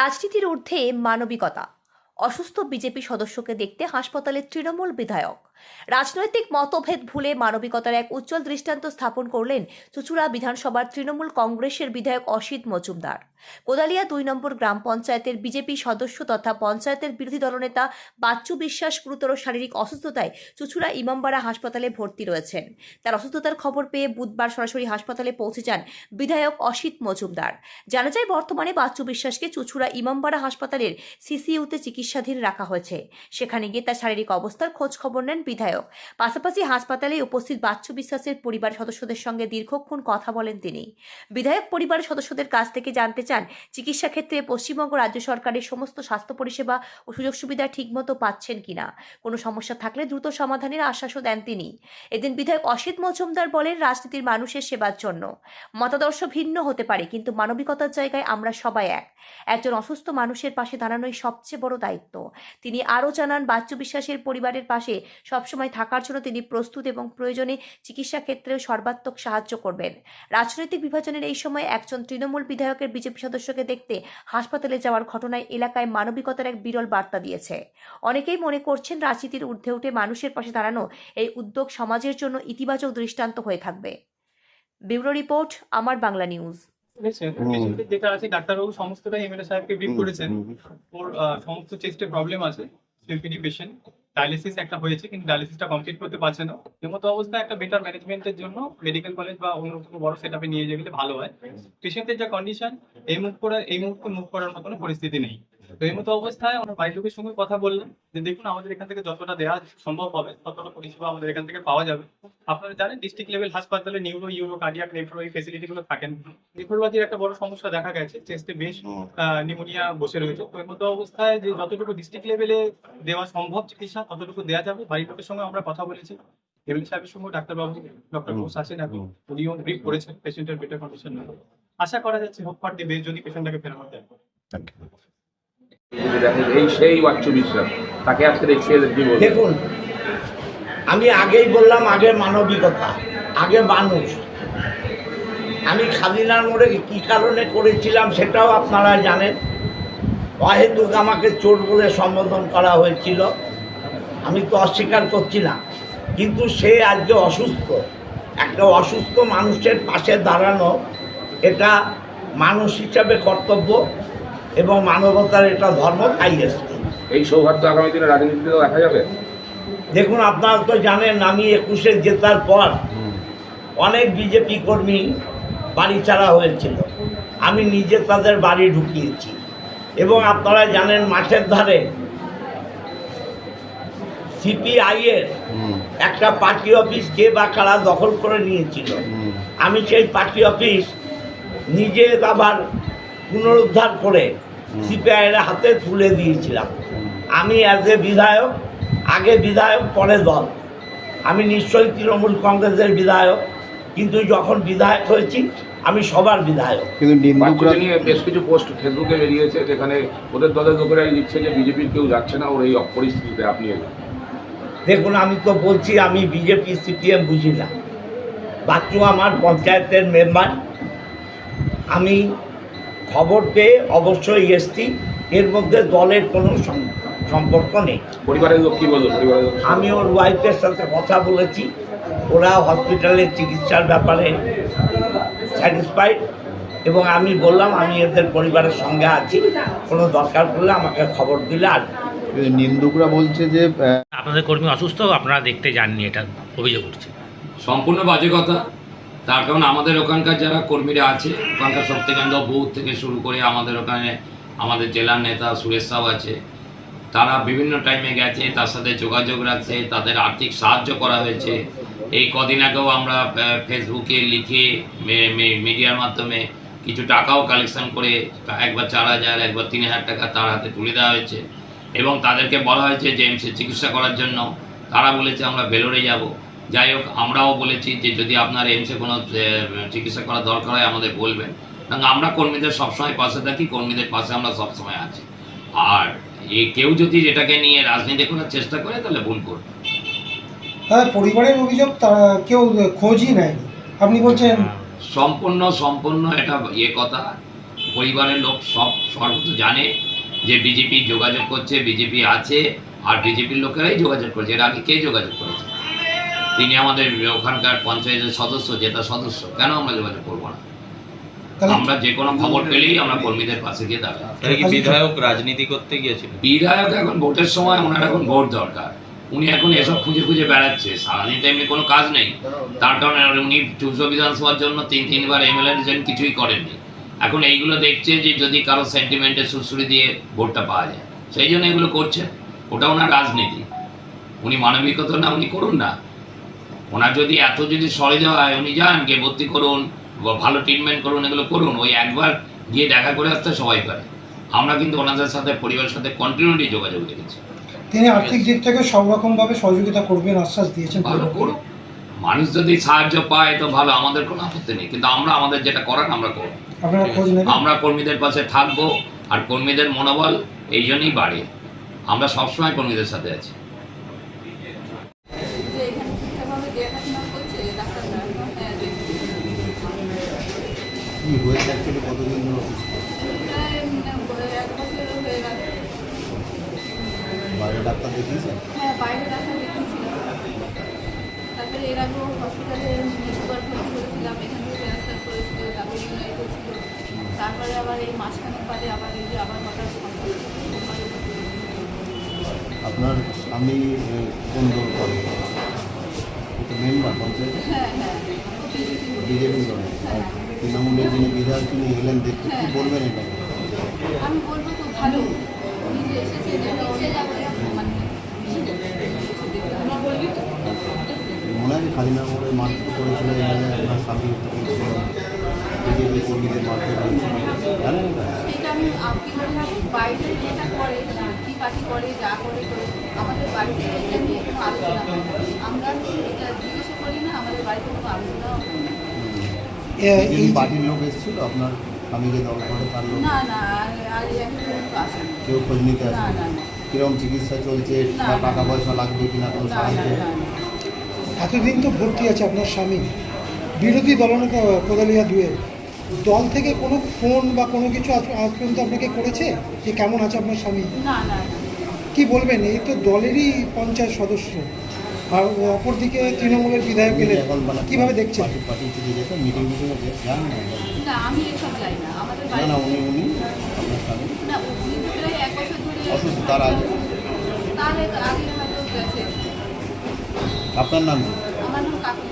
রাজনীতির ঊর্ধ্বে মানবিকতা। অসুস্থ বিজেপি সদস্যকে দেখতে হাসপাতালে তৃণমূল বিধায়ক। রাজনৈতিক মতভেদ ভুলে মানবিকতার এক উজ্জ্বল দৃষ্টান্ত স্থাপন করলেন চুঁচুড়া বিধানসভার তৃণমূল কংগ্রেসের বিধায়ক অসিত মজুমদার। কোদালিয়া ২ নম্বর গ্রাম পঞ্চায়েতের বিজেপি সদস্য তথা পঞ্চায়েতের বিরোধী দলনেতা বাচ্চু বিশ্বাস গুরুতর শারীরিক অসুস্থতায় চুঁচুড়া ইমামবাড়া হাসপাতালে ভর্তি রয়েছেন। তার অসুস্থতার খবর পেয়ে বুধবার সরাসরি হাসপাতালে পৌঁছে যান বিধায়ক অসিত মজুমদার। জানা যায়, বর্তমানে বাচ্চু বিশ্বাসকে চুঁচুড়া ইমামবাড়া হাসপাতালের সিসিইউতে চিকিৎসাধীন রাখা হয়েছে। সেখানে গিয়ে তার শারীরিক অবস্থার খোঁজ খবর নেন বিধায়ক। পাশাপাশি হাসপাতালে উপস্থিত বাচ্চু বিশ্বাসের পরিবার সদস্যদের সঙ্গে দীর্ঘক্ষণ কথা বলেন তিনি। বিধায়ক পরিবারের সদস্যদের কাছ থেকে জানতে চান, চিকিৎসা ক্ষেত্রে পশ্চিমবঙ্গ রাজ্য সরকারের সমস্ত স্বাস্থ্য পরিষেবা ও সুযোগ সুবিধা ঠিকমতো পাচ্ছেন কিনা, কোনো সমস্যা থাকলে দ্রুত সমাধানের আশ্বাসও দেন তিনি। এদিন বিধায়ক অসিত মজুমদার বলেন, রাজনীতির মানুষের সেবার জন্য মতাদর্শ ভিন্ন হতে পারে, কিন্তু মানবিকতার জায়গায় আমরা সবাই এক। একজন অসুস্থ মানুষের পাশে দাঁড়ানোই সবচেয়ে বড় দায়িত্ব। তিনি আরও জানান, বাচ্চু বিশ্বাসের পরিবারের পাশে সবসময় থাকার জন্য তিনি প্রস্তুত এবং প্রয়োজনে চিকিৎসা ক্ষেত্রেও সর্বাত্মক সাহায্য করবেন। রাজনৈতিক বিভাজনের এই সময় একজন তৃণমূল বিধায়কের বিজেপি সদস্যকে দেখতে হাসপাতালে যাওয়ার ঘটনায় এলাকায় মানবিকতার এক বিরল বার্তা দিয়েছে। অনেকেই মনে করছেন, রাজনীতির ঊর্ধ্বে উঠে মানুষের পাশে দাঁড়ানো এই উদ্যোগ সমাজের জন্য ইতিবাচক দৃষ্টান্ত হয়ে থাকবে। ব্যুরো রিপোর্ট, আমার বাংলা নিউজ। যেটা আছে ডাক্তারবাবু সমস্তটাই এমএলএ সাহেবকে ব্রিফ করেছেন। ওর সমস্ত চেস্টে প্রবলেম আছে, সিপিডি পেশেন্ট, ডায়ালিসিস একটা হয়েছে কিন্তু ডায়ালিসিসটা কমপ্লিট করতে পারছে না। এমতো অবস্থায় একটা বেটার ম্যানেজমেন্টের জন্য মেডিকেল কলেজ বা অন্য কোনো বড় সেটআপে নিয়ে গেলে ভালো হয়। পেশেন্টের যা কন্ডিশন এই মুহূর্তে মুভ করার মতো কোনো পরিস্থিতি নেই। তো এই মতো অবস্থায় আমরা বাড়ির লোকের সঙ্গে কথা বললাম যে দেখুন, আমাদের এখান থেকে যতটা দেওয়া সম্ভব হবে ততটা পরিষেবা আমাদের এখান থেকে পাওয়া যাবে। আপনারা জানেন ডিস্ট্রিক্ট লেভেল হাসপাতালে নিউরো, ইউরো, কার্ডিয়াক, নেফ্রো এই ফেসিলিটিগুলো থাকেন। নেফ্রোলজির একটা বড় সমস্যা দেখা গেছে, চেস্টে বেশ নিউমোনিয়া বসে রয়েছে। তো এই মতো অবস্থায় যে যতটুকু ডিস্ট্রিক্ট লেভেলে দেওয়া সম্ভব চিকিৎসা ততটুকু দেওয়া যাবে। বাড়ির লোকের সঙ্গে আমরা কথা বলেছি, এমএলএ সাহেবের সঙ্গে ডক্টর ঘোষ আছেন, এখন উনিও ব্রিফ করেছেন পেশেন্টের বেটার কন্ডিশন নিয়ে। আশা করা যাচ্ছে হোপ ফর দি বেস্ট যদি পেশেন্টটাকে ফেরানো যায়। এই সেই বাচ্চু বিশ্বাস, তাকে আজকে দেখতে দেখুন, আমি আগেই বললাম, আগে মানবিকতা, আগে মানুষ। আমি খাদিনার মোড়ে কী কারণে করেছিলাম সেটাও আপনারা জানেন। অহেতুক আমাকে চোর বলে সম্বোধন করা হয়েছিল, আমি তো অস্বীকার করছি না। কিন্তু সে আজকে অসুস্থ, একটা অসুস্থ মানুষের পাশে দাঁড়ানো এটা মানুষ হিসাবে কর্তব্য এবং মানবতার এটা ধর্ম হাইয়েস্ট। এই সৌহার্দ্য আগামী দিনে রাজনীতিতেও দেখা যাবে। দেখুন, আপনারা তো জানেন, আমি 21-এ জেতার পর অনেক বিজেপি কর্মী বাড়ি ছাড়া হয়েছিল, আমি নিজে তাদের বাড়ি ঢুকিয়েছি। এবং আপনারা জানেন, মাঠের ধারে সিপিআইয়ের একটা পার্টি অফিস কে বা কারা দখল করে নিয়েছিল। আমি সেই পার্টি অফিস নিজে আবার পুনরুদ্ধার করে সিপিআইয়ের হাতে তুলে দিয়েছিলাম। আমি অ্যাজ এ বিধায়ক, আগে বিধায়ক পরে দল, আমি নিশ্চয়ই তৃণমূল কংগ্রেসের বিধায়ক, কিন্তু যখন বিধায়ক হয়েছি আমি সবার বিধায়ক। কিন্তু নিয়ে বেশ কিছু পোস্ট ফেসবুকে বেরিয়েছে, যেখানে ওদের দলের লোকেরাই দিচ্ছে যে বিজেপির কেউ যাচ্ছে না ওর এই পরিস্থিতিতে। আপনি দেখুন, আমি তো বলছি আমি বিজেপি সিপিএম বুঝি না। বাচ্চু আমার পঞ্চায়েতের মেম্বার, আমি খবর পেয়ে অবশ্যই এসছি, এর মধ্যে দলের কোনো সম্পর্ক নেই। পরিবারের লোক কী বললো? পরিবারের লোক, আমি ওর ওয়াইফের সাথে কথা বলেছি, ওরা হসপিটালের চিকিৎসার ব্যাপারে স্যাটিসফাইড, এবং আমি বললাম আমি এদের পরিবারের সঙ্গে আছি, কোনো দরকার পড়লে আমাকে খবর দিলে আর। নিন্দুকরা বলছে যে আপনাদের কর্মী অসুস্থ, আপনারা দেখতে যাননি, এটা অভিযোগ উঠছে। সম্পূর্ণ বাজে কথা। তার কারণ আমাদের ওখানকার যারা কর্মীরা আছে, ওখানকার শক্তিকেন্দ্র বুথ থেকে শুরু করে আমাদের ওখানে আমাদের জেলার নেতা সুরেশ সাউ আছে, তারা বিভিন্ন টাইমে গেছে, তার সাথে যোগাযোগ রাখছে, তাদের আর্থিক সাহায্য করা হয়েছে। এই কদিন আগেও আমরা ফেসবুকে লিখে মিডিয়ার মাধ্যমে কিছু টাকাও কালেকশন করে একবার 4,000 একবার 3,000 টাকা তার হাতে তুলে দেওয়া হয়েছে। এবং তাদেরকে বলা হয়েছে যে এমসে চিকিৎসা করার জন্য। তারা বলেছে আমরা ভেলোরে যাব। যাই হোক, আমরাও বলেছি যে যদি আপনার এমসে কোনো চিকিৎসা করার দরকার হয় আমাদের বলবেন, কারণ আমরা কর্মীদের সবসময় পাশে থাকি, কর্মীদের পাশে আমরা সবসময় আছি। আর কেউ যদি এটাকে নিয়ে রাজনীতি করার চেষ্টা করে তাহলে ভুল করবে। পরিবারের অভিযোগ কেউ খোঁজই নেয়নি, আপনি বলছেন? সম্পূর্ণ এটা কথা পরিবারের লোক সব সর্বত জানে যে বিজেপি যোগাযোগ করছে, বিজেপি আছে, আর বিজেপির লোকেরাই যোগাযোগ করছে। এর আগে কে যোগাযোগ করেছে? তিনি আমাদের ওখানকার পঞ্চায়েতের সদস্য, জেতা সদস্য, কেন আমরা যোগাযোগ করবো না? তাহলে আমরা যে কোনো খবর পেলেই আমরা কর্মীদের পাশে গিয়ে দাঁড়াই। তাহলে কি বিধায়ক রাজনীতি করতে গিয়েছিল? বিধায়ক এখন ভোটের সময়, ওনার এখন ভোট দরকার, উনি এখন এসব খুঁজে খুঁজে বেড়াচ্ছে। সারাদিন তো এমনি কোনো কাজ নেই, তার কারণে উনি চুঁচো বিধানসভার জন্য তিনবার এমএলএ কিছুই করেননি। এখন এইগুলো দেখছে যে যদি কারো সেন্টিমেন্টের সুরসুরি দিয়ে ভোটটা পাওয়া যায়, সেই জন্য এগুলো করছে। ওটা ওনার রাজনীতি, উনি মানবিকতা না উনি করুন না। ওনার যদি এত যদি সরে দেওয়া হয়, উনি যান গিয়ে ভর্তি করুন বা ভালো ট্রিটমেন্ট করুন, এগুলো করুন। ওই একবার গিয়ে দেখা করে আসতে সবাই পারে। আমরা কিন্তু ওনাদের সাথে, পরিবারের সাথে কন্টিনিউটি যোগাযোগ রেখেছি। তিনি আর্থিক দিক থেকে সব রকমভাবে সহযোগিতা করবেন আশ্বাস দিয়েছেন। ভালো করুন, মানুষ যদি সাহায্য পায় তো ভালো, আমাদের কোনো আপত্তি নেই, কিন্তু আমরা আমাদের যেটা করার আমরা করব। আপনারা খোঁজ নেবেন? আমরা কর্মীদের পাশে থাকবো, আর কর্মীদের মনোবল এই জন্যই বাড়ে। আমরা সবসময় কর্মীদের সাথে আছি। যে এখানে ঠিকঠাকভাবে দেখাশোনা করছে ডাক্তাররা, হ্যাঁ দেখছি। কি হয়েছে অ্যাকচুয়ালি, কতদিন ধরে প্রায় 1 বছর হয়ে গেল। বাইরে ডাক্তার দেখিয়েছেন? হ্যাঁ, বাইরে ডাক্তার দেখিয়েছিলাম। তারপরে এর আগেও হসপিটালে দুবার ভর্তি করেছিলাম, এখান থেকে ট্রান্সফার করেছিল, তারপরে ইউনাইটেড ছিল। তারপরে আবার এই মাঝখানে বাদে আবার এই যে আবার হঠাৎ আপনার স্বামী কোন দল করে? মেম্বার পঞ্চায়েতে? হ্যাঁ হ্যাঁ বিজেপি করে। আর তৃণমূলের যিনি বিধায়ক তিনি এলেন দেখতে, কি বলবেন এটা? আমি বলবো তো ভালো, উনি যে এসেছে যেটা মানে মনে হয় খালিনা মোড়ে মারপিট করেছিল এখানে আপনার স্বামী, বিজেপি কর্মীদের মারপিট করেছিল, জানেন এটা? সেটা আমি আপনি বাইরে যেটা করে, কি পার্টি করে, যা করে করে, আমাদের বাড়িতে এটা নিয়ে কোনো আলোচনা হয় না। আমরা এটা জিজ্ঞাসা করি না, আমাদের বাড়িতে কোনো আলোচনা হয় না। এই পার্টির লোক এসেছিল আপনার স্বামীকে দল করে, তার লোক? না না, আর এখন তো আসে না। কেউ খোঁজ নিতে না আসে? না না কিরকম চিকিৎসা চলছে, না, বা না। টাকা পয়সা লাগবে কিনা কোনো না সাহায্য? না না। এতদিন তো ভর্তি আছে আপনার স্বামী, বিরোধী দলনেতা কোদালিয়া দুয়ের দল থেকে কোনো ফোন বা কোনো কিছু আজ পর্যন্ত আপনাকে করেছে যে কেমন আছে আপনার স্বামী? না না না। কি বলবেন, এই তো দলেরই পঞ্চায়েত সদস্য, আর অপরদিকে তৃণমূলের বিধায়ক এলেন, কীভাবে দেখছেন? পার্টির থেকে যেতে মিটিং যান না? না, আমি এসব যাই না। আমাদের না বাড়িতে না, উনি আপনার স্বামী না, উনি তো প্রায় 1 বছর ধরে অসুস্থ, তার আগে? তার আগে হয়তো গেছে। আপনার নাম কি? আমার নাম কাকুলি।